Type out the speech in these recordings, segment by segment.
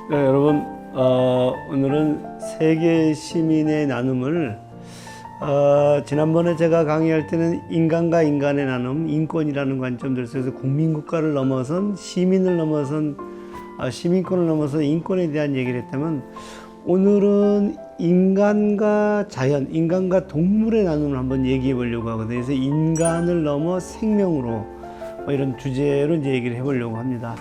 네, 여러분, 오늘은 세계 시민의 나눔을 지난번에 제가 강의할 때는 인간과 인간의 나눔, 인권이라는 관점들에서 국민국가를 넘어선 시민을 넘어선 시민권을 넘어서 인권에 대한 얘기를 했다면, 오늘은 인간과 자연, 인간과 동물의 나눔을 한번 얘기해 보려고 하거든요. 그래서 인간을 넘어 생명으로 이런 주제로 이제 얘기를 해보려고 합니다.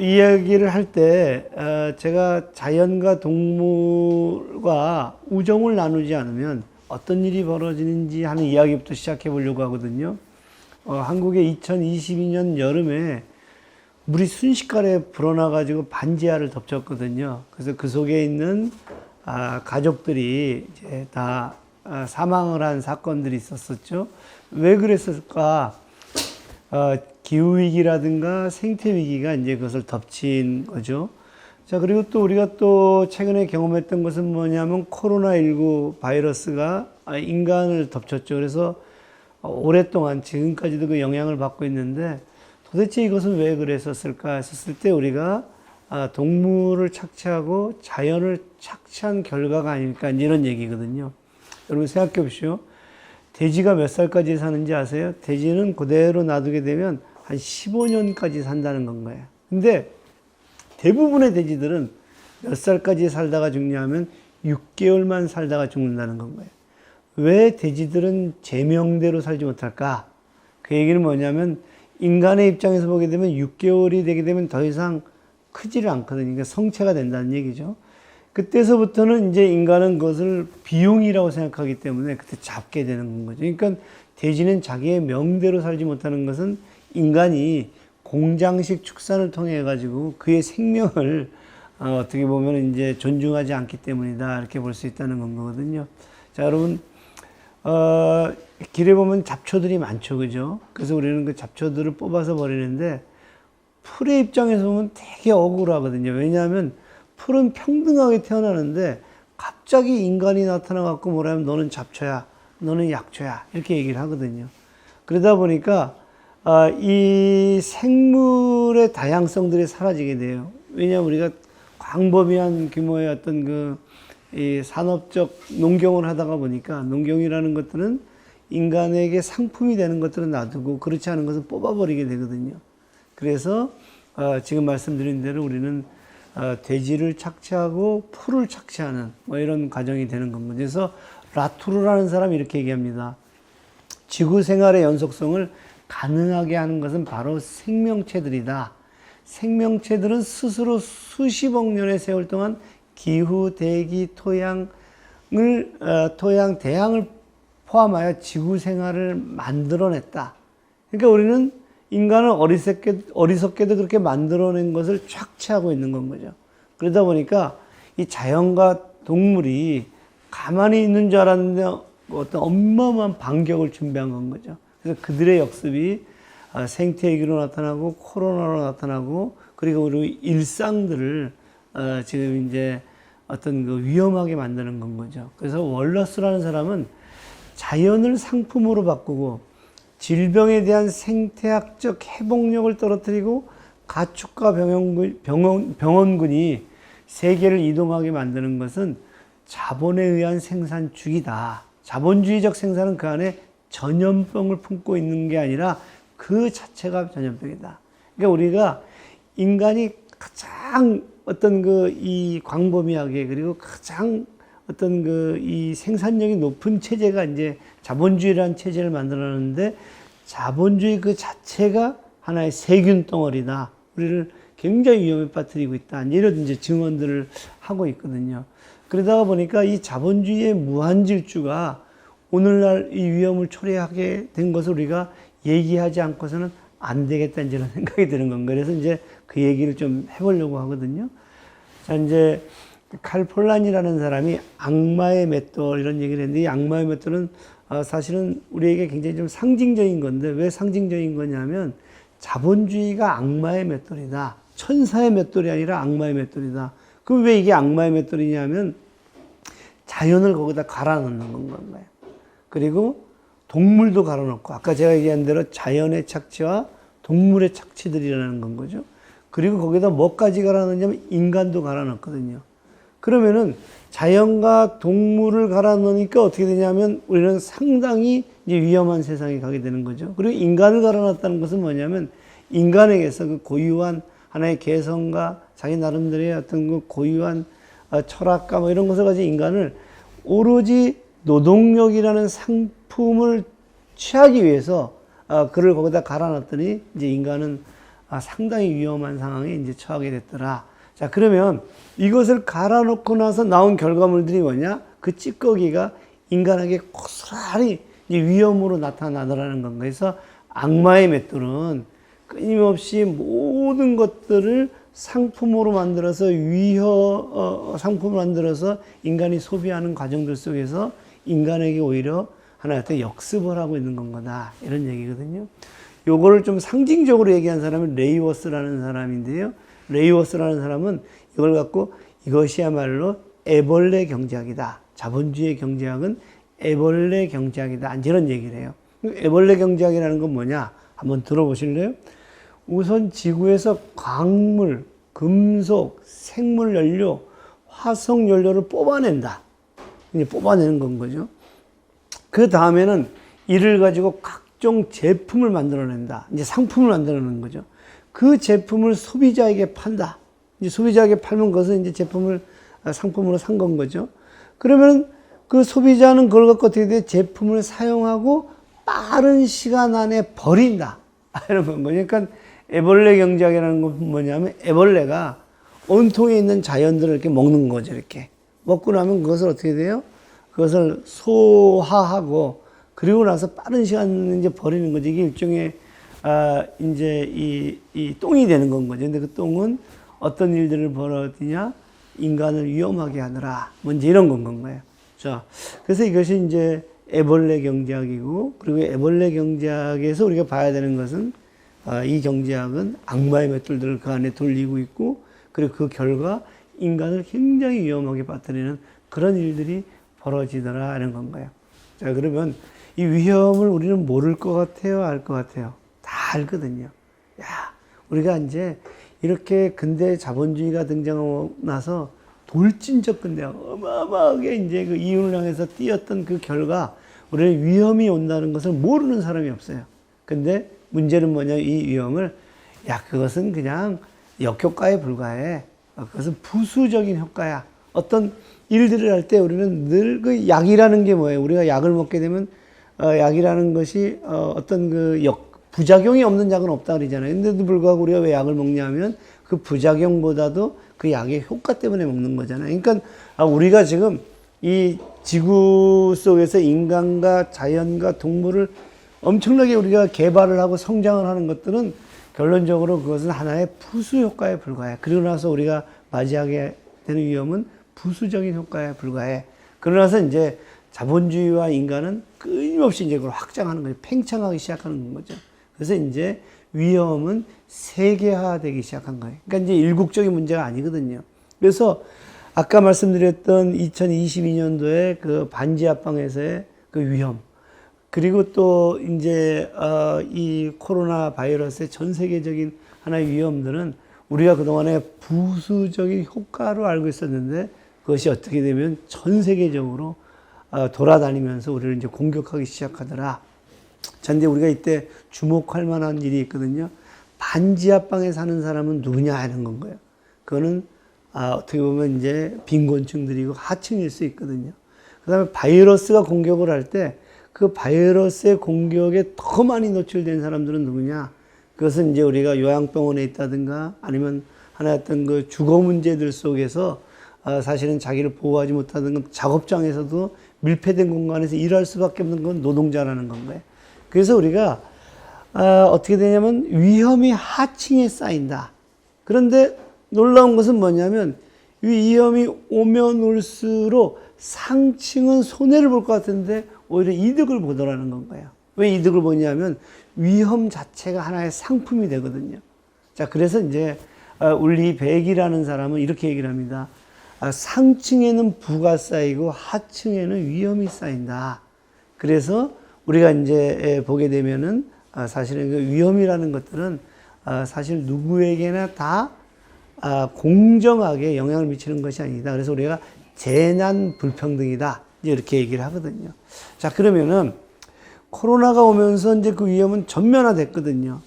이야기를 할 때, 제가 자연과 동물과 우정을 나누지 않으면 어떤 일이 벌어지는지 하는 이야기부터 시작해 보려고 하거든요. 한국의 2022년 여름에 물이 순식간에 불어나가지고 반지하를 덮쳤거든요. 그래서 그 속에 있는, 가족들이 이제 다 사망을 한 사건들이 있었었죠. 왜 그랬을까? 기후위기라든가 생태위기가 이제 그것을 덮친 거죠. 자, 그리고 또 우리가 또 최근에 경험했던 것은 뭐냐면 코로나19 바이러스가 인간을 덮쳤죠. 그래서 오랫동안 지금까지도 그 영향을 받고 있는데, 도대체 이것은 왜 그랬었을까 했었을 때 우리가 동물을 착취하고 자연을 착취한 결과가 아닐까, 이런 얘기거든요. 여러분 생각해 보십시오. 돼지가 몇 살까지 사는지 아세요? 돼지는 그대로 놔두게 되면 한 15년까지 산다는 건 거예요. 근데 대부분의 돼지들은 몇 살까지 살다가 죽냐면 6개월만 살다가 죽는다는 건 거예요. 왜 돼지들은 제명대로 살지 못할까? 그 얘기는 뭐냐면, 인간의 입장에서 보게 되면 6개월이 되게 되면 더 이상 크지를 않거든요. 그러니까 성체가 된다는 얘기죠. 그때서부터는 이제 인간은 그것을 비용이라고 생각하기 때문에 그때 잡게 되는 거죠. 그러니까 돼지는 자기의 명대로 살지 못하는 것은 인간이 공장식 축산을 통해 가지고 그의 생명을 어떻게 보면 이제 존중하지 않기 때문이다, 이렇게 볼 수 있다는 건 거거든요. 자, 여러분, 길에 보면 잡초들이 많죠, 그죠? 그래서 우리는 그 잡초들을 뽑아서 버리는데, 풀의 입장에서 보면 되게 억울하거든요. 왜냐하면 풀은 평등하게 태어나는데 갑자기 인간이 나타나갖고 뭐라면 너는 잡초야, 너는 약초야, 이렇게 얘기를 하거든요. 그러다 보니까 이 생물의 다양성들이 사라지게 돼요. 왜냐하면 우리가 광범위한 규모의 어떤 이 산업적 농경을 하다가 보니까, 농경이라는 것들은 인간에게 상품이 되는 것들은 놔두고 그렇지 않은 것은 뽑아버리게 되거든요. 그래서 지금 말씀드린 대로 우리는 돼지를 착취하고 풀을 착취하는 이런 과정이 되는 겁니다. 그래서 라투르라는 사람이 이렇게 얘기합니다. 지구 생활의 연속성을 가능하게 하는 것은 바로 생명체들이다. 생명체들은 스스로 수십억 년의 세월 동안 기후, 대기, 토양, 대양을 포함하여 지구 생활을 만들어냈다. 그러니까 우리는, 인간은 어리석게도 그렇게 만들어낸 것을 착취하고 있는 건 거죠. 그러다 보니까 이 자연과 동물이 가만히 있는 줄 알았는데 어떤 어마어마한 반격을 준비한 건 거죠. 그래서 그들의 역습이 생태위기로 나타나고 코로나로 나타나고, 그리고 우리 일상들을 지금 이제 어떤 위험하게 만드는 건 거죠. 그래서 월러스라는 사람은 자연을 상품으로 바꾸고 질병에 대한 생태학적 회복력을 떨어뜨리고 가축과 병원군이 세계를 이동하게 만드는 것은 자본에 의한 생산주의다. 자본주의적 생산은 그 안에 전염병을 품고 있는 게 아니라 그 자체가 전염병이다. 그러니까 우리가 인간이 가장 어떤 이 광범위하게, 그리고 가장 어떤 이 생산력이 높은 체제가 이제 자본주의라는 체제를 만들어놨는데, 자본주의 그 자체가 하나의 세균 덩어리다, 우리를 굉장히 위험에 빠뜨리고 있다, 이런 이제 증언들을 하고 있거든요. 그러다가 보니까 이 자본주의의 무한질주가 오늘날 이 위험을 초래하게 된 것을 우리가 얘기하지 않고서는 안 되겠다 이제 이런 생각이 드는 건가요. 그래서 이제 그 얘기를 좀 해보려고 하거든요. 자, 이제 칼 폴란이라는 사람이 악마의 맷돌 이런 얘기를 했는데 이 악마의 맷돌은 사실은 우리에게 굉장히 좀 상징적인 건데 왜 상징적인 거냐면 자본주의가 악마의 맷돌이다. 천사의 맷돌이 아니라 악마의 맷돌이다. 그럼 왜 이게 악마의 맷돌이냐면 자연을 거기다 갈아 넣는 건가요. 그리고 동물도 갈아 넣고 아까 제가 얘기한 대로 자연의 착취와 동물의 착취들이라는 건 거죠. 그리고 거기다 뭐까지 갈아 넣냐면 인간도 갈아 넣거든요. 그러면은 자연과 동물을 갈아 넣으니까 어떻게 되냐면 우리는 상당히 이제 위험한 세상에 가게 되는 거죠. 그리고 인간을 갈아 넣었다는 것은 뭐냐면 인간에게서 그 고유한 하나의 개성과 자기 나름대로의 어떤 그 고유한 철학과 뭐 이런 것을 가지고 인간을 오로지 노동력이라는 상품을 취하기 위해서 그를 거기다 갈아 넣었더니 이제 인간은 상당히 위험한 상황에 이제 처하게 됐더라. 자, 그러면 이것을 갈아 넣고 나서 나온 결과물들이 뭐냐? 그 찌꺼기가 인간에게 고스란히 이제 위험으로 나타나더라는 건가. 그래서 악마의 맷돌은 끊임없이 모든 것들을 상품으로 만들어서 상품을 만들어서 인간이 소비하는 과정들 속에서 인간에게 오히려 하나의 어떤 역습을 하고 있는 건 거다. 이런 얘기거든요. 요거를 좀 상징적으로 얘기한 사람은 레이워스라는 사람인데요. 레이워스라는 사람은 이걸 갖고 이것이야말로 애벌레 경제학이다. 자본주의 경제학은 애벌레 경제학이다. 이런 얘기를 해요. 애벌레 경제학이라는 건 뭐냐? 한번 들어보실래요? 우선 지구에서 광물, 금속, 생물 연료, 화석 연료를 뽑아낸다. 이제 뽑아내는 건 거죠. 그 다음에는 이를 가지고 각종 제품을 만들어낸다. 이제 상품을 만들어내는 거죠. 그 제품을 소비자에게 판다. 이제 소비자에게 팔면 그것은 이제 상품으로 산 건 거죠. 그러면 그 소비자는 그걸 갖고 어떻게 돼? 제품을 사용하고 빠른 시간 안에 버린다. 이런 건 거죠. 그러니까 애벌레 경제학이라는 건 뭐냐면 애벌레가 온통에 있는 자연들을 이렇게 먹는 거죠. 이렇게. 먹고 나면 그것을 어떻게 돼요? 그것을 소화하고 그리고 나서 빠른 시간 이제 버리는 거죠. 이게 일종의 이제 이 똥이 되는 건 거죠. 근데 그 똥은 어떤 일들을 벌어지냐? 인간을 위험하게 하느라. 뭐 이제 이런 건 거예요. 자, 그래서 이것이 이제 애벌레 경제학이고, 그리고 애벌레 경제학에서 우리가 봐야 되는 것은 이 경제학은 악마의 맷돌들을 그 안에 돌리고 있고, 그리고 그 결과 인간을 굉장히 위험하게 빠뜨리는 그런 일들이 벌어지더라 하는 건가요. 자, 그러면 이 위험을 우리는 모를 것 같아요? 알 것 같아요? 다 알거든요. 야, 우리가 이제 이렇게 근대 자본주의가 등장하고 나서 돌진적 근대화, 어마어마하게 이제 그 이윤을 향해서 뛰었던 그 결과 우리는 위험이 온다는 것을 모르는 사람이 없어요. 근데 문제는 뭐냐, 이 위험을, 야, 그것은 그냥 역효과에 불과해. 그것은 부수적인 효과야. 어떤 일들을 할 때 우리는 늘 그 약이라는 게 뭐예요? 우리가 약을 먹게 되면, 약이라는 것이, 어떤 그 부작용이 없는 약은 없다 그러잖아요. 근데도 불구하고 우리가 왜 약을 먹냐면 그 부작용보다도 그 약의 효과 때문에 먹는 거잖아요. 그러니까 우리가 지금 이 지구 속에서 인간과 자연과 동물을 엄청나게 우리가 개발을 하고 성장을 하는 것들은 결론적으로 그것은 하나의 부수 효과에 불과해. 그러고 나서 우리가 맞이하게 되는 위험은 부수적인 효과에 불과해. 그러고 나서 이제 자본주의와 인간은 끊임없이 이제 그걸 확장하는 거죠. 팽창하기 시작하는 거죠. 그래서 이제 위험은 세계화되기 시작한 거예요. 그러니까 이제 일국적인 문제가 아니거든요. 그래서 아까 말씀드렸던 2022년도에 그 반지 합방에서의 그 위험, 그리고 또 이제 이 코로나 바이러스의 전 세계적인 하나의 위험들은 우리가 그동안에 부수적인 효과로 알고 있었는데 그것이 어떻게 되면 전 세계적으로 돌아다니면서 우리를 이제 공격하기 시작하더라. 자, 근데 우리가 이때 주목할 만한 일이 있거든요. 반지 합방에 사는 사람은 누구냐 하는 건 거예요. 그거는 어떻게 보면 이제 빈곤층들이고 하층일 수 있거든요. 그 다음에 바이러스가 공격을 할 때 그 바이러스의 공격에 더 많이 노출된 사람들은 누구냐? 그것은 이제 우리가 요양병원에 있다든가 아니면 하나의 어떤 그 주거 문제들 속에서 사실은 자기를 보호하지 못하는 작업장에서도 밀폐된 공간에서 일할 수밖에 없는 건 노동자라는 건가요. 그래서 우리가 어떻게 되냐면 위험이 하층에 쌓인다. 그런데 놀라운 것은 뭐냐면 위험이 오면 올수록 상층은 손해를 볼 것 같은데 오히려 이득을 보더라는 건 거예요. 왜 이득을 보냐면 위험 자체가 하나의 상품이 되거든요. 자, 그래서 이제 울리 백이라는 사람은 이렇게 얘기를 합니다. 상층에는 부가 쌓이고 하층에는 위험이 쌓인다. 그래서 우리가 이제 보게 되면은 사실은 그 위험이라는 것들은 사실 누구에게나 다 공정하게 영향을 미치는 것이 아니다. 그래서 우리가 재난 불평등이다. 이렇게 얘기를 하거든요. 자, 그러면은 코로나가 오면서 이제 그 위험은 전면화됐거든요.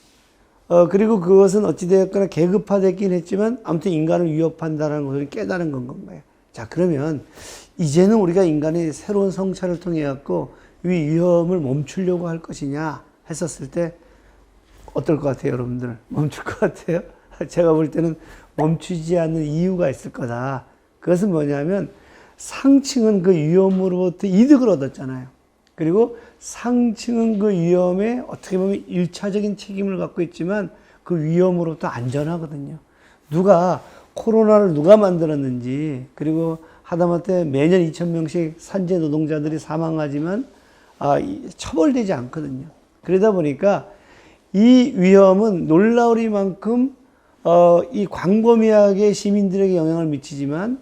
그리고 그것은 어찌되었거나 계급화됐긴 했지만 아무튼 인간을 위협한다는 것을 깨달은 건 건가요. 자, 그러면 이제는 우리가 인간의 새로운 성찰을 통해 갖고 이 위험을 멈추려고 할 것이냐 했었을 때 어떨 것 같아요, 여러분들? 멈출 것 같아요? 제가 볼 때는 멈추지 않는 이유가 있을 거다. 그것은 뭐냐면 상층은 그 위험으로부터 이득을 얻었잖아요. 그리고 상층은 그 위험에 어떻게 보면 일차적인 책임을 갖고 있지만 그 위험으로부터 안전하거든요. 코로나를 누가 만들었는지, 그리고 하다못해 매년 2,000명씩 산재 노동자들이 사망하지만 처벌되지 않거든요. 그러다 보니까 이 위험은 놀라우리만큼 이 광범위하게 시민들에게 영향을 미치지만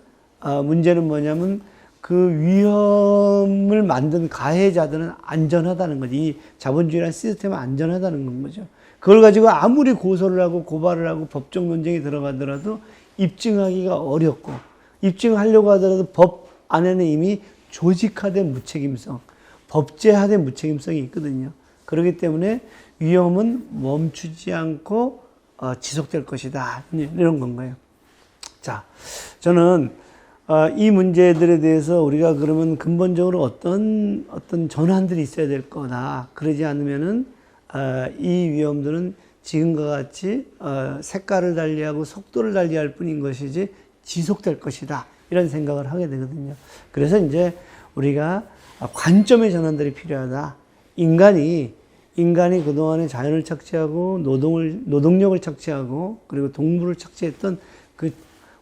문제는 뭐냐면 그 위험을 만든 가해자들은 안전하다는 거지. 이 자본주의라는 시스템은 안전하다는 건 거죠. 그걸 가지고 아무리 고소를 하고 고발을 하고 법적 논쟁에 들어가더라도 입증하기가 어렵고, 입증하려고 하더라도 법 안에는 이미 조직화된 무책임성, 법제화된 무책임성이 있거든요. 그렇기 때문에 위험은 멈추지 않고 지속될 것이다. 이런 건가요. 자, 저는 이 문제들에 대해서 우리가 그러면 근본적으로 어떤 전환들이 있어야 될 거다. 그러지 않으면은 이 위험들은 지금과 같이 색깔을 달리하고 속도를 달리할 뿐인 것이지 지속될 것이다. 이런 생각을 하게 되거든요. 그래서 이제 우리가 관점의 전환들이 필요하다. 인간이 그동안에 자연을 착취하고 노동력을 착취하고 그리고 동물을 착취했던 그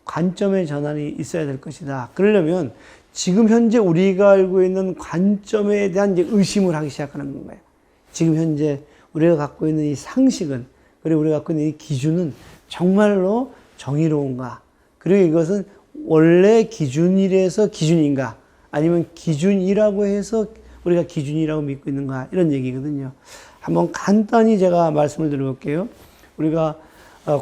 관점의 전환이 있어야 될 것이다. 그러려면 지금 현재 우리가 알고 있는 관점에 대한 이제 의심을 하기 시작하는 건가요. 지금 현재 우리가 갖고 있는 이 상식은, 그리고 우리가 갖고 있는 이 기준은 정말로 정의로운가? 그리고 이것은 원래 기준이라서 기준인가? 아니면 기준이라고 해서 우리가 기준이라고 믿고 있는가? 이런 얘기거든요. 한번 간단히 제가 말씀을 드려볼게요. 우리가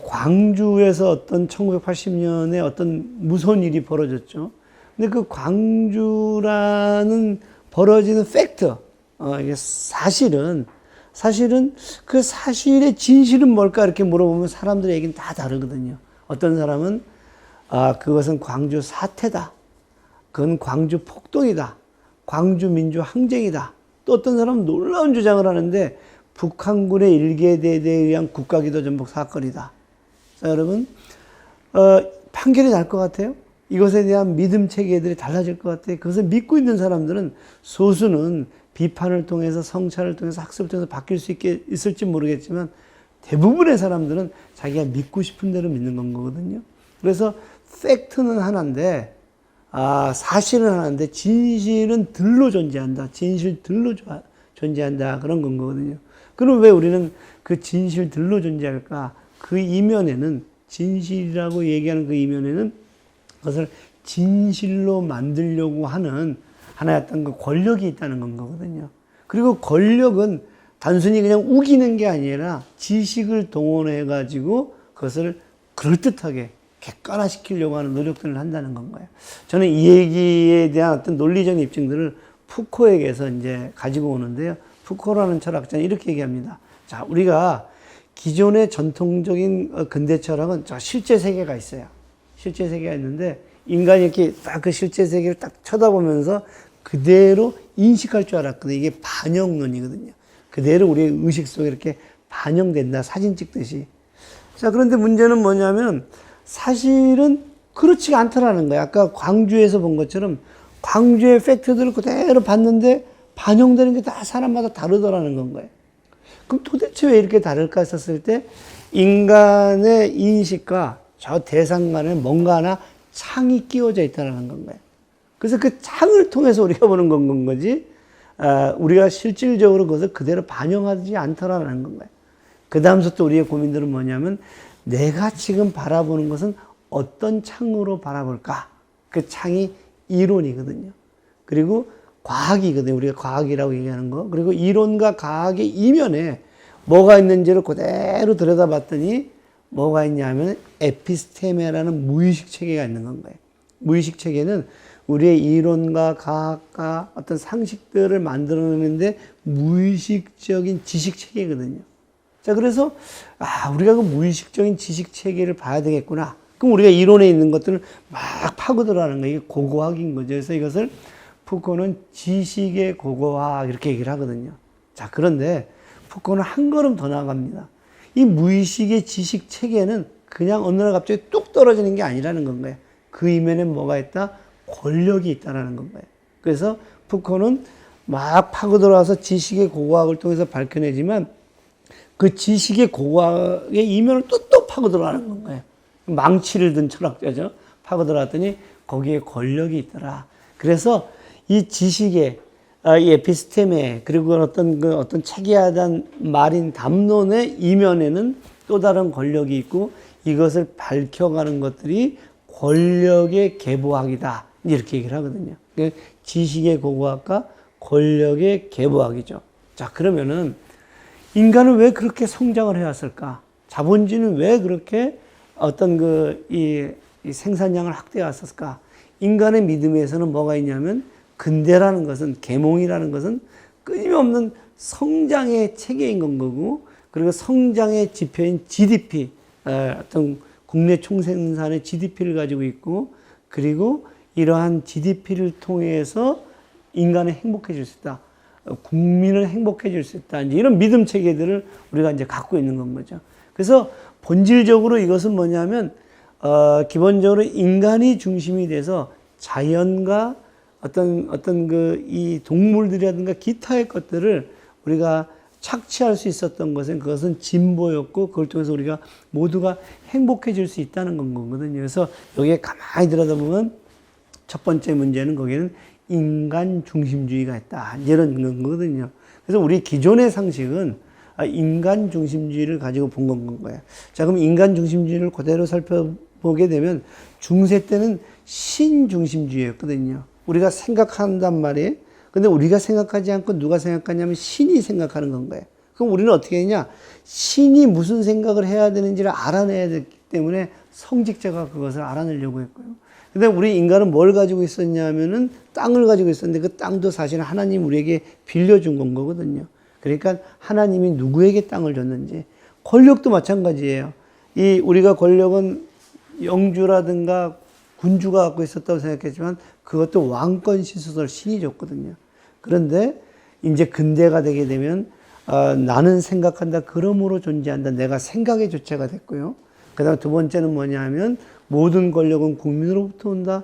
광주에서 어떤 1980년에 어떤 무서운 일이 벌어졌죠. 근데 그 광주라는 벌어지는 팩트, 이게 사실은 그 사실의 진실은 뭘까 이렇게 물어보면 사람들의 얘기는 다 다르거든요. 어떤 사람은 그것은 광주 사태다. 그건 광주 폭동이다. 광주 민주 항쟁이다. 또 어떤 사람은 놀라운 주장을 하는데 북한군의 일개대대에 의한 국가기도 전복 사건이다. 자, 여러분, 판결이 날 것 같아요? 이것에 대한 믿음 체계들이 달라질 것 같아요. 그것을 믿고 있는 사람들은 소수는 비판을 통해서 성찰을 통해서 학습을 통해서 바뀔 수 있을지 모르겠지만 대부분의 사람들은 자기가 믿고 싶은 대로 믿는 건 거거든요. 그래서 팩트는 하나인데, 사실은 하나인데 진실은 들로 존재한다. 진실 들로 존재한다. 그런 건 거거든요. 그럼 왜 우리는 그 진실 들로 존재할까? 그 이면에는, 진실이라고 얘기하는 그 이면에는 그것을 진실로 만들려고 하는 하나의 어떤 그 권력이 있다는 건 거거든요. 그리고 권력은 단순히 그냥 우기는 게 아니라 지식을 동원해가지고 그것을 그럴듯하게 객관화시키려고 하는 노력들을 한다는 건가요. 저는 이 얘기에 대한 어떤 논리적인 입증들을 푸코에게서 이제 가지고 오는데요. 푸코라는 철학자는 이렇게 얘기합니다. 자, 우리가 기존의 전통적인 근대 철학은 실제 세계가 있어요. 실제 세계가 있는데 인간이 이렇게 딱 그 실제 세계를 딱 쳐다보면서 그대로 인식할 줄 알았거든요. 이게 반영론이거든요. 그대로 우리의 의식 속에 이렇게 반영된다. 사진 찍듯이. 자, 그런데 문제는 뭐냐면 사실은 그렇지가 않더라는 거예요. 아까 광주에서 본 것처럼 광주의 팩트들을 그대로 봤는데 반영되는 게 다 사람마다 다르더라는 건 거예요. 그럼 도대체 왜 이렇게 다를까 했었을 때 인간의 인식과 저 대상 간에 뭔가 하나 창이 끼워져 있다는 건 거예요. 그래서 그 창을 통해서 우리가 보는 건 거지, 우리가 실질적으로 그것을 그대로 반영하지 않더라는 건 거예요. 그 다음부터 또 우리의 고민들은 뭐냐면 내가 지금 바라보는 것은 어떤 창으로 바라볼까? 그 창이 이론이거든요. 그리고 과학이거든요. 우리가 과학이라고 얘기하는 거. 그리고 이론과 과학의 이면에 뭐가 있는지를 그대로 들여다봤더니 뭐가 있냐면 에피스테메라는 무의식 체계가 있는 건가요. 무의식 체계는 우리의 이론과 과학과 어떤 상식들을 만들어내는데 무의식적인 지식 체계거든요. 자, 그래서 우리가 그 무의식적인 지식 체계를 봐야 되겠구나. 그럼 우리가 이론에 있는 것들을 막 파고 들어가는 거예요. 이게 고고학인 거죠. 그래서 이것을 푸코는 지식의 고고학 이렇게 얘기를 하거든요. 자, 그런데 푸코는 한 걸음 더 나아갑니다. 이 무의식의 지식 체계는 그냥 어느 날 갑자기 뚝 떨어지는 게 아니라는 건가요. 그 이면에 뭐가 있다? 권력이 있다는 건가요. 그래서 푸코는 막 파고 들어와서 지식의 고고학을 통해서 밝혀내지만 그 지식의 고고학의 이면을 또 파고 들어가는 건가요. 망치를 든 철학자죠. 파고 들어갔더니 거기에 권력이 있더라. 그래서 이 지식의 이 에피스테메 그리고 어떤 체계화된 말인 담론의 이면에는 또 다른 권력이 있고 이것을 밝혀가는 것들이 권력의 계보학이다. 이렇게 얘기를 하거든요. 지식의 고고학과 권력의 계보학이죠. 자, 그러면은 인간은 왜 그렇게 성장을 해왔을까? 자본주의는 왜 그렇게 이 생산량을 확대해 왔을까? 인간의 믿음에서는 뭐가 있냐면 근대라는 것은, 계몽이라는 것은 끊임없는 성장의 체계인 건 거고, 그리고 성장의 지표인 GDP, 어떤 국내 총생산의 GDP를 가지고 있고, 그리고 이러한 GDP를 통해서 인간이 행복해질 수 있다. 국민을 행복해질 수 있다. 이제 이런 믿음 체계들을 우리가 이제 갖고 있는 건 거죠. 그래서 본질적으로 이것은 뭐냐면, 기본적으로 인간이 중심이 돼서 자연과 이 동물들이라든가 기타의 것들을 우리가 착취할 수 있었던 것은 그것은 진보였고 그걸 통해서 우리가 모두가 행복해질 수 있다는 건 거거든요. 그래서 여기에 가만히 들여다보면 첫 번째 문제는 거기에는 인간 중심주의가 있다. 이런 거거든요. 그래서 우리 기존의 상식은 인간 중심주의를 가지고 본 건 거예요. 자, 그럼 인간 중심주의를 그대로 살펴보게 되면 중세 때는 신 중심주의였거든요. 우리가 생각한단 말이에요. 근데 우리가 생각하지 않고 누가 생각하냐면 신이 생각하는 건 거예요. 그럼 우리는 어떻게 했냐? 신이 무슨 생각을 해야 되는지를 알아내야 되기 때문에 성직자가 그것을 알아내려고 했고요. 근데 우리 인간은 뭘 가지고 있었냐면은 땅을 가지고 있었는데 그 땅도 사실은 하나님 우리에게 빌려준 건 거거든요. 그러니까 하나님이 누구에게 땅을 줬는지, 권력도 마찬가지예요. 우리가 권력은 영주라든가 군주가 갖고 있었다고 생각했지만 그것도 왕권 시소설 신이 줬거든요. 그런데 이제 근대가 되게 되면 나는 생각한다, 그러므로 존재한다. 내가 생각의 주체가 됐고요. 그 다음 두 번째는 뭐냐 하면 모든 권력은 국민으로부터 온다.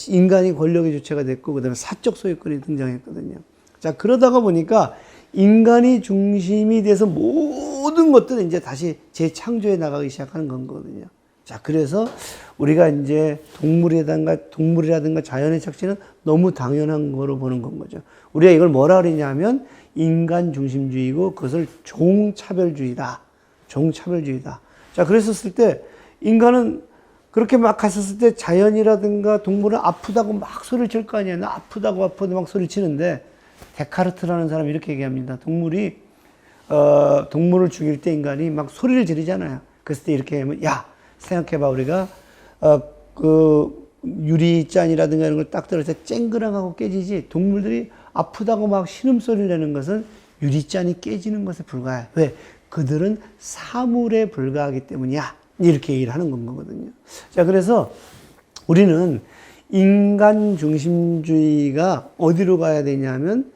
인간이 권력의 주체가 됐고 그 다음에 사적 소유권이 등장했거든요. 자, 그러다가 보니까 인간이 중심이 돼서 모든 것들은 이제 다시 재창조해 나가기 시작하는 건 거거든요. 자, 그래서 우리가 이제 동물이라든가 자연의 착취는 너무 당연한 거로 보는 건 거죠. 우리가 이걸 뭐라 그러냐면 인간 중심주의고 그것을 종차별주의다. 종차별주의다. 자, 그랬었을 때 인간은 그렇게 막 갔었을 때 자연이라든가 동물은 아프다고 막 소리를 칠 거 아니에요. 아프다고 막 소리를 치는데 데카르트라는 사람이 이렇게 얘기합니다. 동물을 죽일 때 인간이 막 소리를 지르잖아요. 그랬을 때 이렇게 하면, 야, 생각해봐. 우리가, 유리잔이라든가 이런 걸 딱 들었을 때 쨍그랑하고 깨지지. 동물들이 아프다고 막 신음소리를 내는 것은 유리잔이 깨지는 것에 불과해. 왜? 그들은 사물에 불과하기 때문이야. 이렇게 얘기를 하는 건 거거든요. 자, 그래서 우리는 인간 중심주의가 어디로 가야 되냐면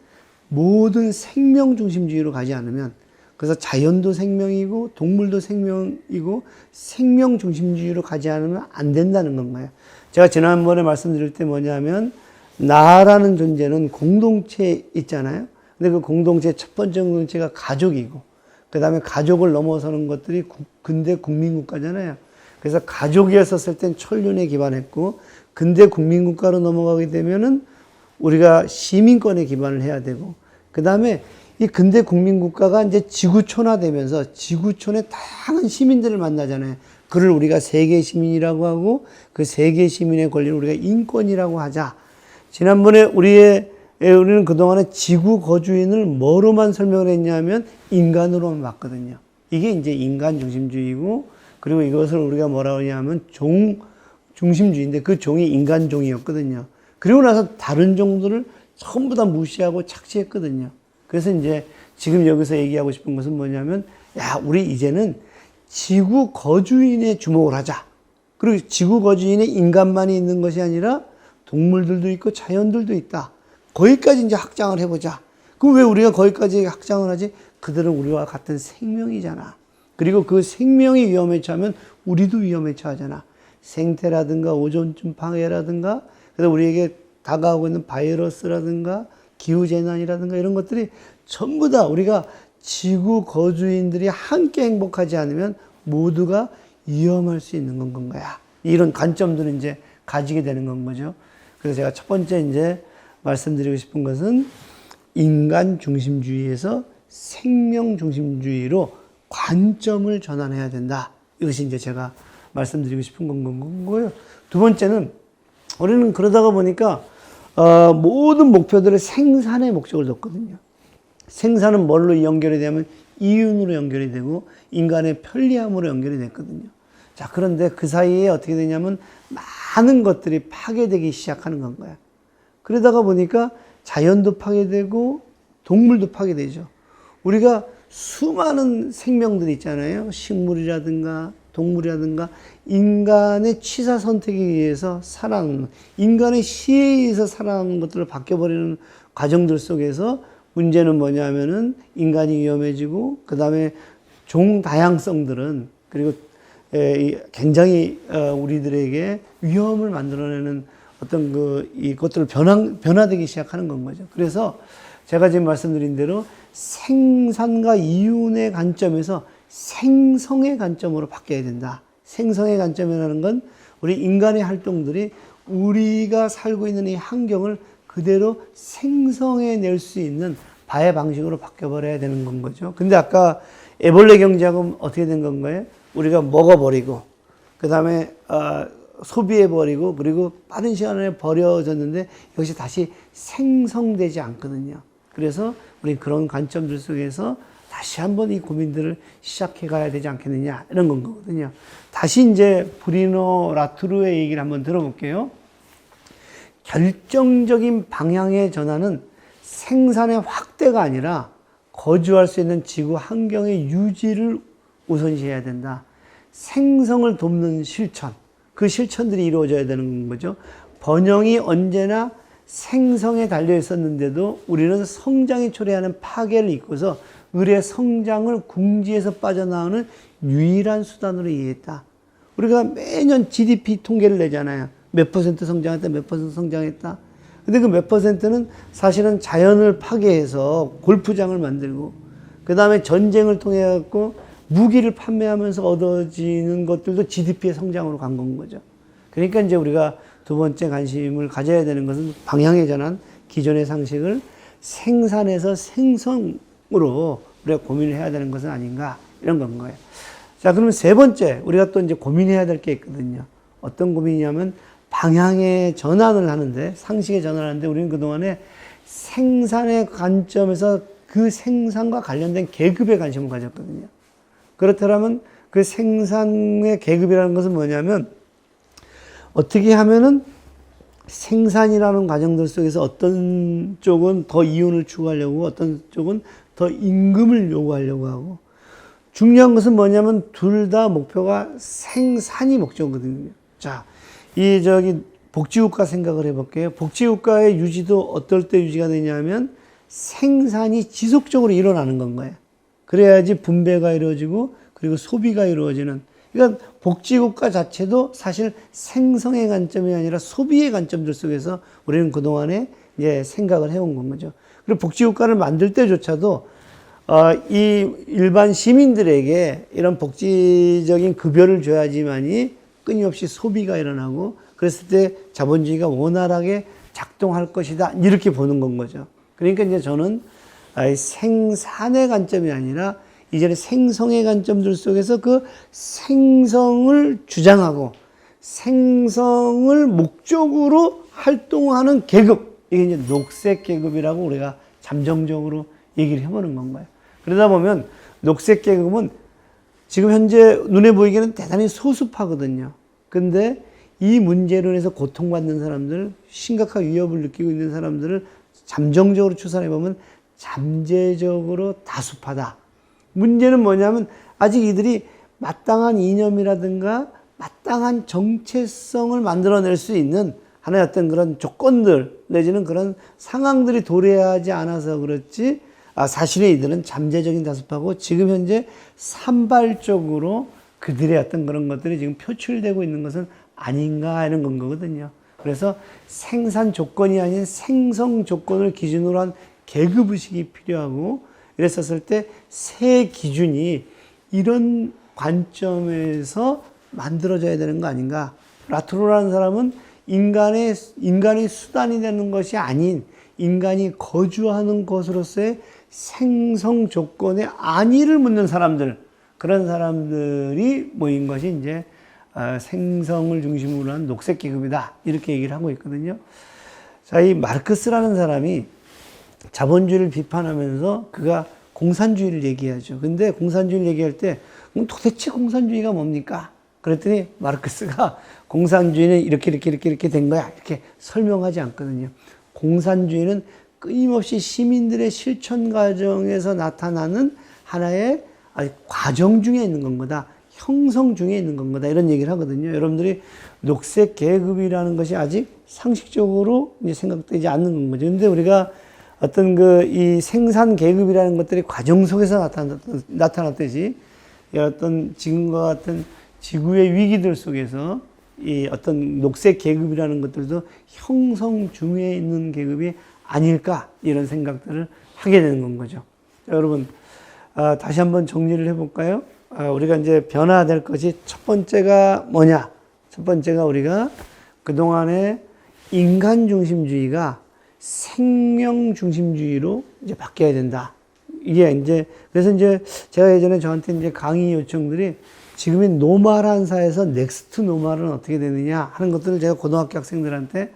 모든 생명 중심주의로 가지 않으면, 그래서 자연도 생명이고 동물도 생명이고 생명 중심주의로 가지 않으면 안 된다는 건가요. 제가 지난번에 말씀드릴 때 뭐냐면 나라는 존재는 공동체 있잖아요. 근데 그 공동체 첫 번째 공동체가 가족이고 그 다음에 가족을 넘어서는 것들이 근대 국민국가잖아요. 그래서 가족이었을 땐 천륜에 기반했고, 근대 국민국가로 넘어가게 되면은 우리가 시민권에 기반을 해야 되고, 그 다음에 이 근대 국민국가가 이제 지구촌화되면서 지구촌의 다양한 시민들을 만나잖아요. 그를 우리가 세계 시민이라고 하고, 그 세계 시민의 권리를 우리가 인권이라고 하자. 지난번에 우리는 그동안에 지구 거주인을 뭐로만 설명을 했냐면 인간으로만 봤거든요. 이게 이제 인간 중심주의고, 그리고 이것을 우리가 뭐라고 하냐면 종 중심주의인데 그 종이 인간 종이었거든요. 그리고 나서 다른 종들을 전부 다 무시하고 착취했거든요. 그래서 이제 지금 여기서 얘기하고 싶은 것은 뭐냐면, 야, 우리 이제는 지구 거주인에 주목을 하자. 그리고 지구 거주인에 인간만이 있는 것이 아니라 동물들도 있고 자연들도 있다. 거기까지 이제 확장을 해보자. 그럼 왜 우리가 거기까지 확장을 하지? 그들은 우리와 같은 생명이잖아. 그리고 그 생명이 위험에 처하면 우리도 위험에 처하잖아. 생태라든가 오존층 파괴라든가, 그래서 우리에게 다가오고 있는 바이러스라든가 기후재난이라든가 이런 것들이 전부 다 우리가 지구 거주인들이 함께 행복하지 않으면 모두가 위험할 수 있는 건 거야. 이런 관점들을 이제 가지게 되는 건 거죠. 그래서 제가 첫 번째 이제 말씀드리고 싶은 것은 인간 중심주의에서 생명 중심주의로 관점을 전환해야 된다. 이것이 이제 제가 말씀드리고 싶은 건 거고요. 두 번째는 우리는 그러다가 보니까 모든 목표들을 생산의 목적을 뒀거든요. 생산은 뭘로 연결이 되면 이윤으로 연결이 되고 인간의 편리함으로 연결이 됐거든요. 자, 그런데 그 사이에 어떻게 되냐면 많은 것들이 파괴되기 시작하는 건 거야. 그러다가 보니까 자연도 파괴되고 동물도 파괴되죠. 우리가 수많은 생명들이 있잖아요. 식물이라든가 동물이라든가 인간의 취사 선택에 의해서 살아가는, 인간의 시에 의해서 살아가는 것들을 바뀌어버리는 과정들 속에서 문제는 뭐냐면은 인간이 위험해지고, 그 다음에 종 다양성들은, 그리고 굉장히 우리들에게 위험을 만들어내는 어떤 이것들을 변화되기 시작하는 건 거죠. 그래서 제가 지금 말씀드린 대로 생산과 이윤의 관점에서 생성의 관점으로 바뀌어야 된다. 생성의 관점이라는 건 우리 인간의 활동들이 우리가 살고 있는 이 환경을 그대로 생성해낼 수 있는 바의 방식으로 바뀌어버려야 되는 건 거죠. 근데 아까 애벌레 경제학은 어떻게 된 건가요? 우리가 먹어버리고, 그 다음에 소비해버리고, 그리고 빠른 시간에 버려졌는데 이것이 다시 생성되지 않거든요. 그래서 우리 그런 관점들 속에서 다시 한번 이 고민들을 시작해 가야 되지 않겠느냐, 이런 건 거거든요. 다시 이제 브리노 라투르의 얘기를 한번 들어볼게요. 결정적인 방향의 전환은 생산의 확대가 아니라 거주할 수 있는 지구 환경의 유지를 우선시해야 된다. 생성을 돕는 실천, 그 실천들이 이루어져야 되는 거죠. 번영이 언제나 생성에 달려 있었는데도 우리는 성장이 초래하는 파괴를 잊고서 을의 성장을 궁지에서 빠져나오는 유일한 수단으로 이해했다. 우리가 매년 GDP 통계를 내잖아요. 몇 퍼센트 성장했다, 몇 퍼센트 성장했다. 근데 그 몇 퍼센트는 사실은 자연을 파괴해서 골프장을 만들고, 그 다음에 전쟁을 통해 갖고 무기를 판매하면서 얻어지는 것들도 GDP의 성장으로 간 건 거죠. 그러니까 이제 우리가 두 번째 관심을 가져야 되는 것은 방향의 전환, 기존의 상식을 생산에서 생성으로 우리가 고민을 해야 되는 것은 아닌가, 이런 건 거예요. 자, 그러면 세 번째, 우리가 또 이제 고민해야 될 게 있거든요. 어떤 고민이냐면 방향의 전환을 하는데, 상식의 전환을 하는데 우리는 그동안에 생산의 관점에서 그 생산과 관련된 계급에 관심을 가졌거든요. 그렇다면 그 생산의 계급이라는 것은 뭐냐면 어떻게 하면은 생산이라는 과정들 속에서 어떤 쪽은 더 이윤을 추구하려고, 어떤 쪽은 더 임금을 요구하려고 하고, 중요한 것은 뭐냐면 둘 다 목표가 생산이 목적이거든요. 자, 복지국가 생각을 해볼게요. 복지국가의 유지도 어떨 때 유지가 되냐면 생산이 지속적으로 일어나는 건 거예요. 그래야지 분배가 이루어지고, 그리고 소비가 이루어지는. 그러니까 복지국가 자체도 사실 생성의 관점이 아니라 소비의 관점들 속에서 우리는 그동안에 이제 생각을 해온 건 거죠. 그리고 복지국가를 만들 때조차도 이 일반 시민들에게 이런 복지적인 급여를 줘야지만이 끊임없이 소비가 일어나고 그랬을 때 자본주의가 원활하게 작동할 것이다. 이렇게 보는 건 거죠. 그러니까 이제 저는 생산의 관점이 아니라 이전에 생성의 관점들 속에서 그 생성을 주장하고 생성을 목적으로 활동하는 계급, 이게 이제 녹색 계급이라고 우리가 잠정적으로 얘기를 해보는 건가요. 그러다 보면 녹색 계급은 지금 현재 눈에 보이기에는 대단히 소수파거든요. 근데 이 문제로 인해서 고통받는 사람들, 심각한 위협을 느끼고 있는 사람들을 잠정적으로 추산해 보면 잠재적으로 다수파다. 문제는 뭐냐면 아직 이들이 마땅한 이념이라든가 마땅한 정체성을 만들어낼 수 있는 하나의 어떤 그런 조건들 내지는 그런 상황들이 도래하지 않아서 그렇지, 사실은 이들은 잠재적인 다수파고 지금 현재 산발적으로 그들의 어떤 그런 것들이 지금 표출되고 있는 것은 아닌가 하는 건 거거든요. 그래서 생산 조건이 아닌 생성 조건을 기준으로 한 계급의식이 필요하고, 이랬었을 때 새 기준이 이런 관점에서 만들어져야 되는 거 아닌가. 라트로라는 사람은 인간의 수단이 되는 것이 아닌 인간이 거주하는 것으로서의 생성 조건의 안위를 묻는 사람들, 그런 사람들이 모인 것이 이제 생성을 중심으로 한 녹색 계급이다. 이렇게 얘기를 하고 있거든요. 자, 이 마르크스라는 사람이 자본주의를 비판하면서 그가 공산주의를 얘기하죠. 근데 공산주의를 얘기할 때 도대체 공산주의가 뭡니까? 그랬더니 마르크스가 공산주의는 이렇게 된 거야. 이렇게 설명하지 않거든요. 공산주의는 끊임없이 시민들의 실천 과정에서 나타나는 하나의 과정 중에 있는 건 거다. 형성 중에 있는 건 거다. 이런 얘기를 하거든요. 여러분들이 녹색 계급이라는 것이 아직 상식적으로 이제 생각되지 않는 건 거죠. 근데 우리가 어떤 이 생산 계급이라는 것들이 과정 속에서 나타났듯이 어떤 지금과 같은 지구의 위기들 속에서 이 어떤 녹색 계급이라는 것들도 형성 중에 있는 계급이 아닐까, 이런 생각들을 하게 되는 건 거죠. 자, 여러분, 다시 한번 정리를 해볼까요? 우리가 이제 변화될 것이 첫 번째가 뭐냐? 첫 번째가 우리가 그동안의 인간 중심주의가 생명 중심주의로 이제 바뀌어야 된다. 이게 이제, 그래서 이제 제가 예전에 저한테 이제 강의 요청들이 지금의 노말한 사회에서 넥스트 노말은 어떻게 되느냐 하는 것들을 제가 고등학교 학생들한테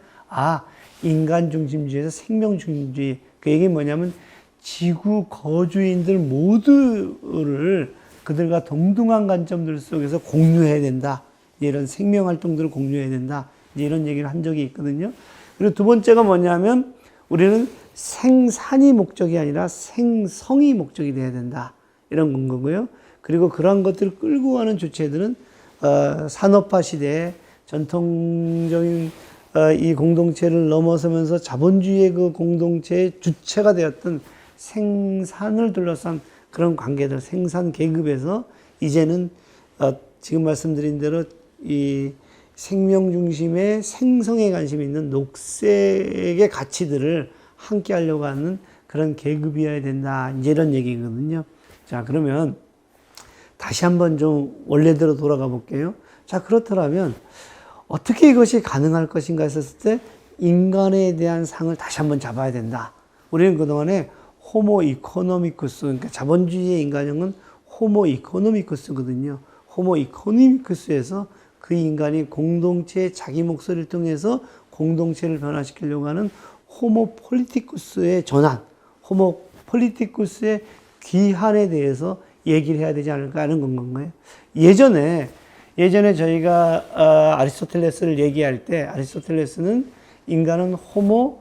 인간 중심주의에서 생명 중심주의, 그 얘기는 뭐냐면 지구 거주인들 모두를 그들과 동등한 관점들 속에서 공유해야 된다. 이런 생명 활동들을 공유해야 된다. 이런 얘기를 한 적이 있거든요. 그리고 두 번째가 뭐냐면 우리는 생산이 목적이 아니라 생성이 목적이 돼야 된다. 이런 건 거고요. 그리고 그러한 것들을 끌고 가는 주체들은 산업화 시대에 전통적인 이 공동체를 넘어서면서 자본주의의 그 공동체의 주체가 되었던 생산을 둘러싼 그런 관계들, 생산 계급에서 이제는 지금 말씀드린 대로 이 생명 중심의 생성에 관심이 있는 녹색의 가치들을 함께 하려고 하는 그런 계급이어야 된다. 이제 이런 얘기거든요. 자, 그러면 다시 한번 좀 원래대로 돌아가 볼게요. 자, 그렇더라면 어떻게 이것이 가능할 것인가 했었을 때 인간에 대한 상을 다시 한번 잡아야 된다. 우리는 그동안에 호모 이코노미쿠스, 그러니까 자본주의의 인간형은 호모 이코노미쿠스거든요. 호모 이코노미쿠스에서 그 인간이 공동체의 자기 목소리를 통해서 공동체를 변화시키려고 하는 호모 폴리티쿠스의 전환, 호모 폴리티쿠스의 귀환에 대해서 얘기를 해야 되지 않을까 하는 건가요? 예전에 저희가 아리스토텔레스를 얘기할 때 아리스토텔레스는 인간은 호모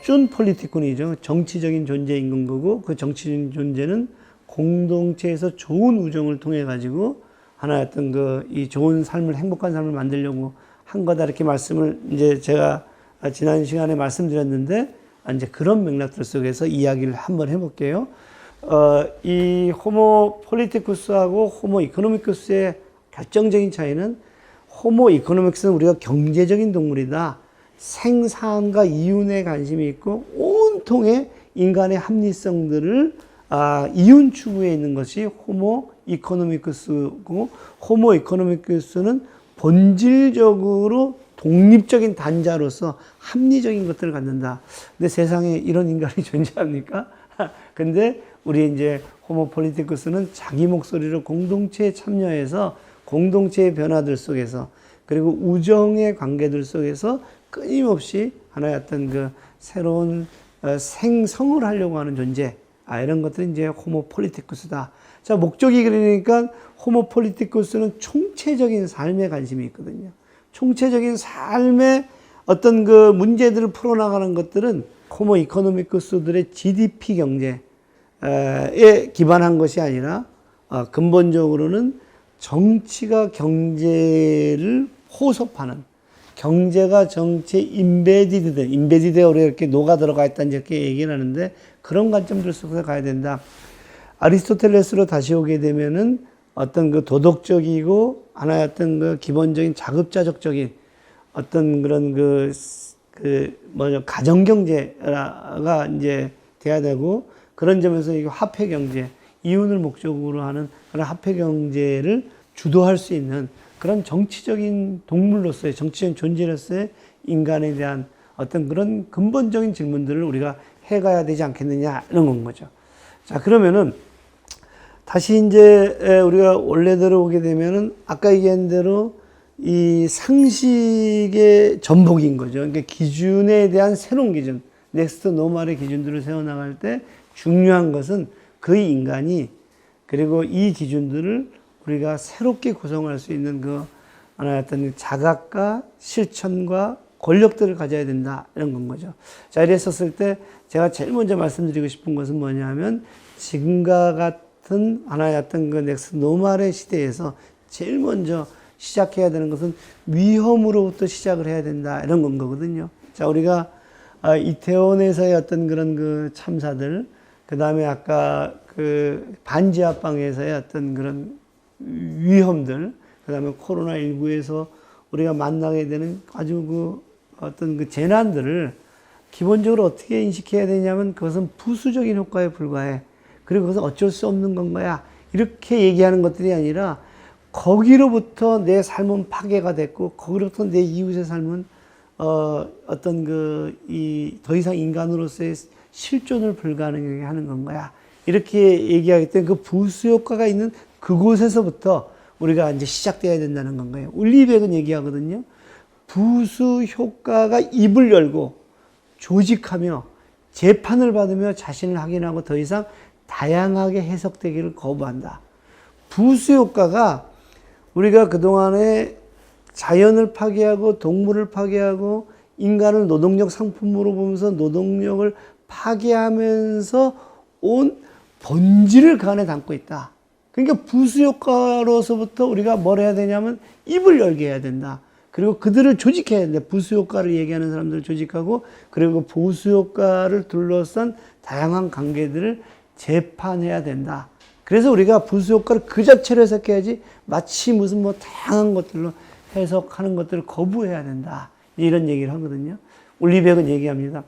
준 폴리티쿠이죠. 정치적인 존재인 거고, 그 정치적인 존재는 공동체에서 좋은 우정을 통해 가지고 하나의 어떤 이 좋은 삶을, 행복한 삶을 만들려고 한 거다. 이렇게 말씀을 이제 제가 지난 시간에 말씀드렸는데, 이제 그런 맥락들 속에서 이야기를 한번 해볼게요. 이 호모 폴리티쿠스하고 호모 이코노미쿠스의 결정적인 차이는, 호모 이코노미쿠스는 우리가 경제적인 동물이다. 생산과 이윤에 관심이 있고 온통의 인간의 합리성들을 이윤 추구에 있는 것이 호모 이코노미쿠스고, 호모 이코노미쿠스는 본질적으로 독립적인 단자로서 합리적인 것들을 갖는다. 근데 세상에 이런 인간이 존재합니까? 근데 우리 이제 호모 폴리티쿠스는 자기 목소리로 공동체에 참여해서 공동체의 변화들 속에서, 그리고 우정의 관계들 속에서 끊임없이 하나의 어떤 그 새로운 생성을 하려고 하는 존재. 이런 것들이 이제 호모 폴리티쿠스다. 자, 목적이 그러니까 호모 폴리티쿠스는 총체적인 삶에 관심이 있거든요. 총체적인 삶의 어떤 그 문제들을 풀어나가는 것들은 호모 이코노미쿠스들의 GDP 경제에 기반한 것이 아니라 근본적으로는 정치가 경제를 호섭하는, 경제가 정치에 인베디드가 우리가 이렇게 녹아 들어가 있다는 이렇게 얘기를 하는데, 그런 관점들 속에서 가야 된다. 아리스토텔레스로 다시 오게 되면은 어떤 그 도덕적이고 하나의 어떤 그 기본적인 자급자족적인 어떤 그런 가정경제가 이제 돼야 되고, 그런 점에서 이 화폐경제, 이윤을 목적으로 하는 그런 화폐경제를 주도할 수 있는 그런 정치적인 동물로서의, 정치적인 존재로서의 인간에 대한 어떤 그런 근본적인 질문들을 우리가 해가야 되지 않겠느냐, 이런 건 거죠. 자, 그러면은 다시 이제 우리가 원래대로 오게 되면은 아까 얘기한 대로 이 상식의 전복인 거죠. 그러니까 기준에 대한 새로운 기준, 넥스트 노멀의 기준들을 세워나갈 때 중요한 것은 그 인간이, 그리고 이 기준들을 우리가 새롭게 구성할 수 있는 그 하나의 어떤 자각과 실천과 권력들을 가져야 된다, 이런 건 거죠. 자, 이랬었을 때 제가 제일 먼저 말씀드리고 싶은 것은 뭐냐면, 지금과 같은 하나의 어떤 그 넥스 노멀의 시대에서 제일 먼저 시작해야 되는 것은 위험으로부터 시작을 해야 된다, 이런 건 거거든요. 자, 우리가 이태원에서의 어떤 그런 그 참사들, 그 다음에 아까 그 반지하방에서의 어떤 그런 위험들, 그 다음에 코로나19에서 우리가 만나게 되는 아주 그 어떤 그 재난들을 기본적으로 어떻게 인식해야 되냐면, 그것은 부수적인 효과에 불과해. 그리고 그것은 어쩔 수 없는 건 거야. 이렇게 얘기하는 것들이 아니라, 거기로부터 내 삶은 파괴가 됐고, 거기로부터 내 이웃의 삶은 어떤 더 이상 인간으로서의 실존을 불가능하게 하는 건 거야. 이렇게 얘기하기 때문에 그 부수 효과가 있는 그곳에서부터 우리가 이제 시작돼야 된다는 건 거예요. 울리백은 얘기하거든요. 부수 효과가 입을 열고 조직하며 재판을 받으며 자신을 확인하고 더 이상 다양하게 해석되기를 거부한다. 부수 효과가 우리가 그동안에 자연을 파괴하고 동물을 파괴하고 인간을 노동력 상품으로 보면서 노동력을 파괴하면서 온 본질을 그 안에 담고 있다. 그러니까 부수 효과로서부터 우리가 뭘 해야 되냐면 입을 열게 해야 된다. 그리고 그들을 조직해야 된다. 부수 효과를 얘기하는 사람들을 조직하고, 그리고 부수 효과를 둘러싼 다양한 관계들을 재판해야 된다. 그래서 우리가 부수 효과를 그 자체로 해석해야지, 마치 무슨 다양한 것들로 해석하는 것들을 거부해야 된다, 이런 얘기를 하거든요. 울리백은 얘기합니다.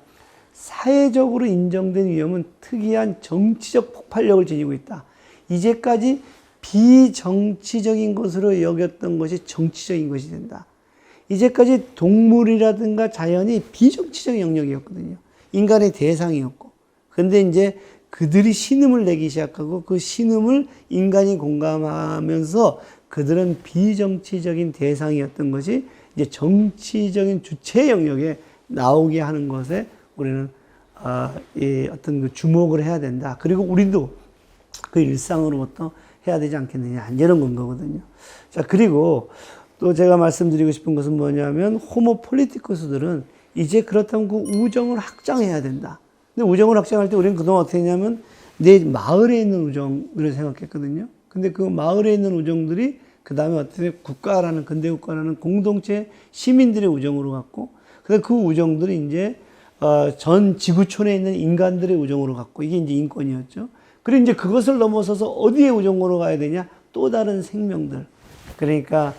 사회적으로 인정된 위험은 특이한 정치적 폭발력을 지니고 있다. 이제까지 비정치적인 것으로 여겼던 것이 정치적인 것이 된다. 이제까지 동물이라든가 자연이 비정치적 영역이었거든요. 인간의 대상이었고. 그런데 이제 그들이 신음을 내기 시작하고, 그 신음을 인간이 공감하면서 그들은 비정치적인 대상이었던 것이 이제 정치적인 주체 영역에 나오게 하는 것에 우리는 어떤 그 주목을 해야 된다. 그리고 우리도 그 일상으로부터 해야 되지 않겠느냐, 이런 건 거거든요. 자, 그리고 또 제가 말씀드리고 싶은 것은 뭐냐면, 호모 폴리티쿠스들은 이제 그렇다면 그 우정을 확장해야 된다. 근데 우정을 확장할 때 우리는 그동안 어떻게 했냐면, 내 마을에 있는 우정을 생각했거든요. 근데 그 마을에 있는 우정들이 그 다음에 어떻게 국가라는, 근대 국가라는 공동체 시민들의 우정으로 갔고, 근데 그 우정들이 이제 전 지구촌에 있는 인간들의 우정으로 갔고, 이게 이제 인권이었죠. 그리고 이제 그것을 넘어서서 어디에 우정으로 가야 되냐? 또 다른 생명들. 그러니까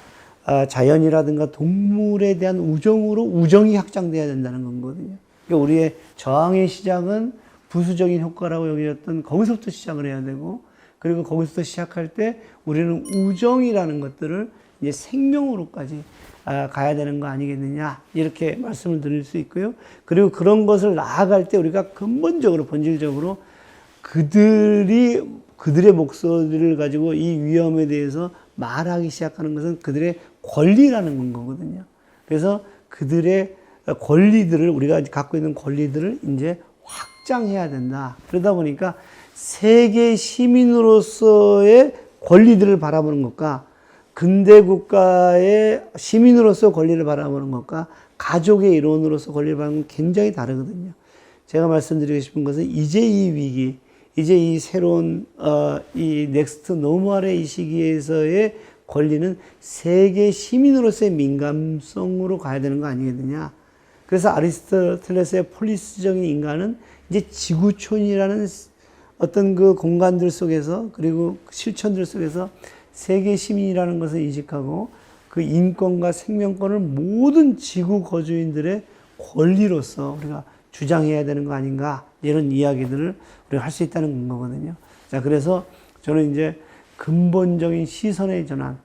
자연이라든가 동물에 대한 우정으로 우정이 확장돼야 된다는 거거든요. 그러니까 우리의 저항의 시작은 부수적인 효과라고 여겨졌던 거기서부터 시작을 해야 되고, 그리고 거기서부터 시작할 때 우리는 우정이라는 것들을 이제 생명으로까지 가야 되는 거 아니겠느냐, 이렇게 말씀을 드릴 수 있고요. 그리고 그런 것을 나아갈 때 우리가 근본적으로 본질적으로 그들의 목소리를 가지고 이 위험에 대해서 말하기 시작하는 것은 그들의 권리라는 거거든요. 그래서 그들의 권리들을, 우리가 갖고 있는 권리들을 이제 확장해야 된다. 그러다 보니까 세계 시민으로서의 권리들을 바라보는 것과 근대 국가의 시민으로서 권리를 바라보는 것과 가족의 일원으로서 권리를 바라보는 건 굉장히 다르거든요. 제가 말씀드리고 싶은 것은 이제 이 위기, 이제 이 새로운 이 넥스트 노멀의 이 시기에서의 권리는 세계 시민으로서의 민감성으로 가야 되는 거 아니겠느냐. 그래서 아리스토텔레스의 폴리스적인 인간은 이제 지구촌이라는 어떤 그 공간들 속에서, 그리고 실천들 속에서 세계 시민이라는 것을 인식하고 그 인권과 생명권을 모든 지구 거주인들의 권리로서 우리가 주장해야 되는 거 아닌가, 이런 이야기들을 우리가 할 수 있다는 거거든요. 자, 그래서 저는 이제 근본적인 시선의 전환,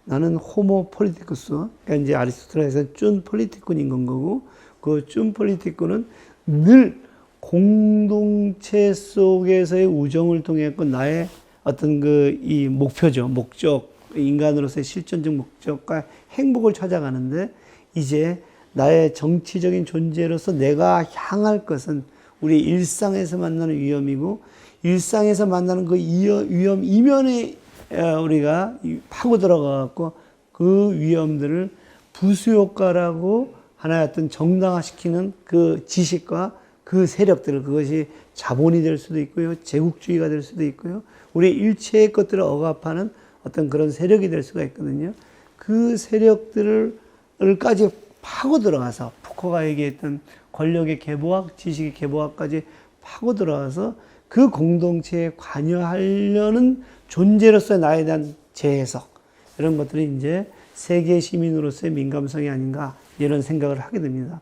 나는 호모 폴리티쿠스, 그러니까 이제 아리스토텔레스는 쭌 폴리티꾼인 건 거고, 그 쭌 폴리티꾼은 늘 공동체 속에서의 우정을 통해 나의 어떤 이 목표죠. 목적, 인간으로서의 실존적 목적과 행복을 찾아가는데, 이제 나의 정치적인 존재로서 내가 향할 것은 우리 일상에서 만나는 위험이고, 일상에서 만나는 그 위험 이면에 우리가 파고 들어가갖고 그 위험들을 부수효과라고 하나의 어떤 정당화시키는 그 지식과 그 세력들, 그것이 자본이 될 수도 있고요, 제국주의가 될 수도 있고요, 우리 일체의 것들을 억압하는 어떤 그런 세력이 될 수가 있거든요. 그 세력들을까지 파고 들어가서, 푸코가 얘기했던 권력의 계보학, 지식의 계보학까지 파고 들어가서 그 공동체에 관여하려는 존재로서의 나에 대한 재해석, 이런 것들이 이제 세계 시민으로서의 민감성이 아닌가, 이런 생각을 하게 됩니다.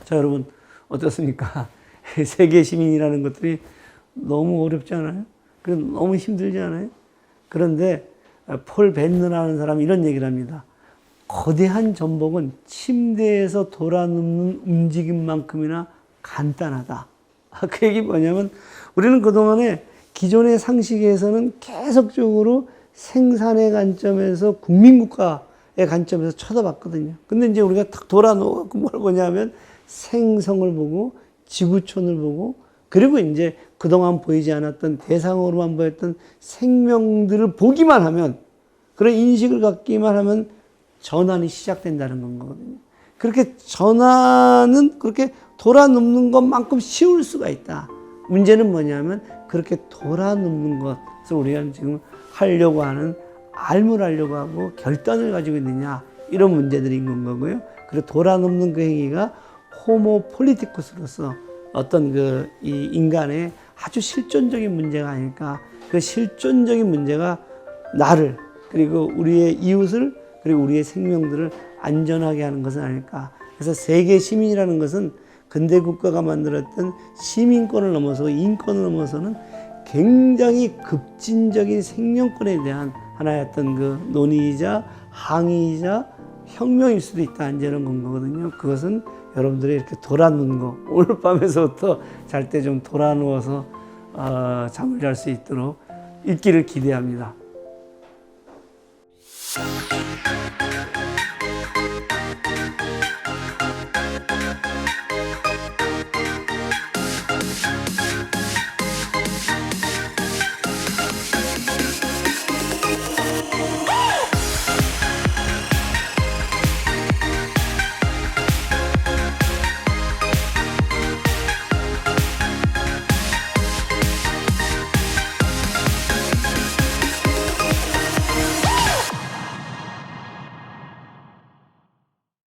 자, 여러분 어떻습니까? 세계 시민이라는 것들이 너무 어렵지 않아요? 너무 힘들지 않아요? 그런데 폴 벤너라는 사람이 이런 얘기를 합니다. 거대한 전복은 침대에서 돌아눕는 움직임만큼이나 간단하다. 그 얘기 뭐냐면, 우리는 그동안에 기존의 상식에서는 계속적으로 생산의 관점에서, 국민국가의 관점에서 쳐다봤거든요. 근데 이제 우리가 탁 돌아놓고 뭘 보냐면 생성을 보고, 지구촌을 보고, 그리고 이제 그동안 보이지 않았던, 대상으로만 보였던 생명들을 보기만 하면, 그런 인식을 갖기만 하면 전환이 시작된다는 거거든요. 그렇게 전환은 그렇게 돌아눕는 것만큼 쉬울 수가 있다. 문제는 뭐냐면 그렇게 돌아눕는 것을 우리가 지금 하려고 하는, 알물하려고 하고 결단을 가지고 있느냐, 이런 문제들인 건 거고요. 그리고 돌아눕는 그 행위가 호모 폴리티쿠스로서 어떤 이 인간의 아주 실존적인 문제가 아닐까. 그 실존적인 문제가 나를, 그리고 우리의 이웃을, 그리고 우리의 생명들을 안전하게 하는 것은 아닐까. 그래서 세계 시민이라는 것은 근대 국가가 만들었던 시민권을 넘어서 인권을 넘어서는 굉장히 급진적인 생명권에 대한 하나의 어떤 논의이자 항의이자 혁명일 수도 있다, 이제는 건 거거든요. 그것은 여러분들이 이렇게 돌아누는 거, 오늘 밤에서부터 잘 때 좀 돌아누워서 잠을 잘 수 있도록 있기를 기대합니다.